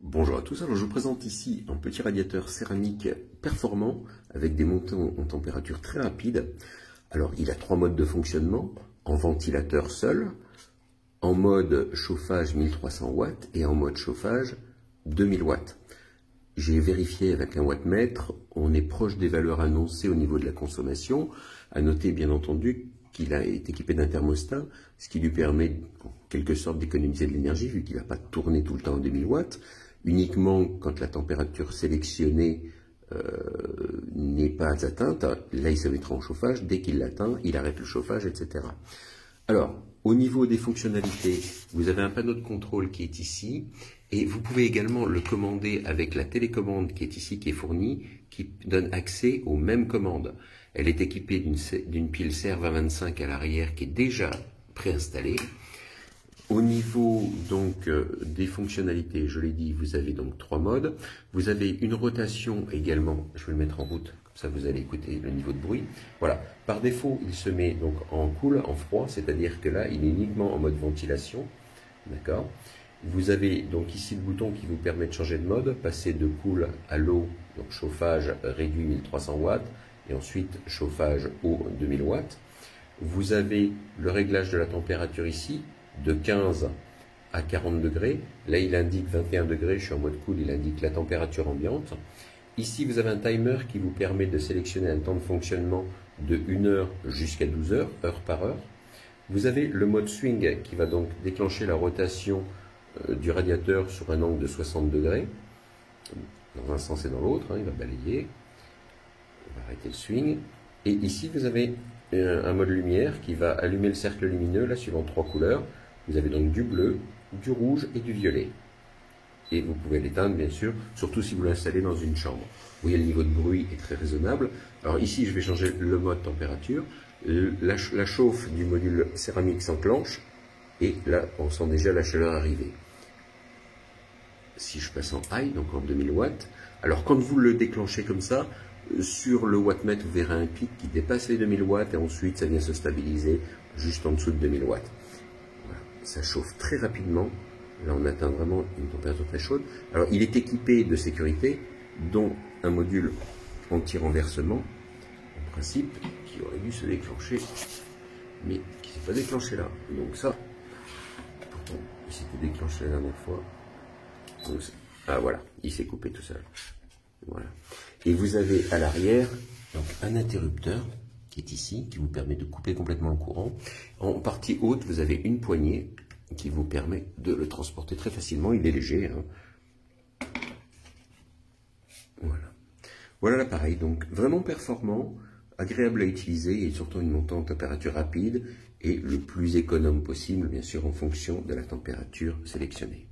Bonjour à tous, alors je vous présente ici un petit radiateur céramique performant avec des montées en température très rapides. Alors il a trois modes de fonctionnement, en ventilateur seul, en mode chauffage 1300 watts et en mode chauffage 2000 watts. J'ai vérifié avec un wattmètre, on est proche des valeurs annoncées au niveau de la consommation. À noter bien entendu qu'il est équipé d'un thermostat, ce qui lui permet en quelque sorte d'économiser de l'énergie vu qu'il ne va pas tourner tout le temps à 2000 watts, uniquement quand la température sélectionnée n'est pas atteinte. Là il se mettra en chauffage, dès qu'il l'atteint, il arrête le chauffage, etc. Alors, au niveau des fonctionnalités, vous avez un panneau de contrôle qui est ici, et vous pouvez également le commander avec la télécommande qui est ici, qui est fournie, qui donne accès aux mêmes commandes. Elle est équipée d'une pile CR2025 à l'arrière qui est déjà préinstallée. Au niveau donc des fonctionnalités, je l'ai dit, vous avez donc trois modes. Vous avez une rotation également, je vais le mettre en route, comme ça vous allez écouter le niveau de bruit. Voilà, par défaut, il se met donc en cool, en froid, c'est-à-dire que là, il est uniquement en mode ventilation. D'accord. Vous avez donc ici le bouton qui vous permet de changer de mode, passer de cool à low, donc chauffage réduit 1300 watts, et ensuite chauffage haut 2000 watts. Vous avez le réglage de la température ici, de 15 à 40 degrés. Là, il indique 21 degrés, je suis en mode cool, il indique la température ambiante. Ici, vous avez un timer qui vous permet de sélectionner un temps de fonctionnement de 1 heure jusqu'à 12 heures, heure par heure. Vous avez le mode swing qui va donc déclencher la rotation du radiateur sur un angle de 60 degrés, dans un sens et dans l'autre, il va balayer. On va arrêter le swing. Et ici, vous avez un mode lumière qui va allumer le cercle lumineux, là, suivant trois couleurs. Vous avez donc du bleu, du rouge et du violet. Et vous pouvez l'éteindre, bien sûr, surtout si vous l'installez dans une chambre. Vous voyez, le niveau de bruit est très raisonnable. Alors ici, je vais changer le mode température. La chauffe du module céramique s'enclenche. Et là, on sent déjà la chaleur arriver. Si je passe en high, donc en 2000 watts, alors quand vous le déclenchez comme ça, sur le wattmètre, vous verrez un pic qui dépasse les 2000 watts et ensuite ça vient se stabiliser juste en dessous de 2000 watts. Voilà. Ça chauffe très rapidement. Là, on atteint vraiment une température très chaude. Alors, il est équipé de sécurité, dont un module anti-renversement, en principe, qui aurait dû se déclencher, mais qui ne s'est pas déclenché là. Donc ça, pourtant, il s'était déclenché la dernière fois. Donc, ah voilà, il s'est coupé tout seul. Voilà. Et vous avez à l'arrière donc un interrupteur qui est ici, qui vous permet de couper complètement le courant. En partie haute, vous avez une poignée qui vous permet de le transporter très facilement. Il est léger. Voilà. Voilà l'appareil, donc vraiment performant, agréable à utiliser et surtout une montée en température rapide et le plus économe possible, bien sûr, en fonction de la température sélectionnée.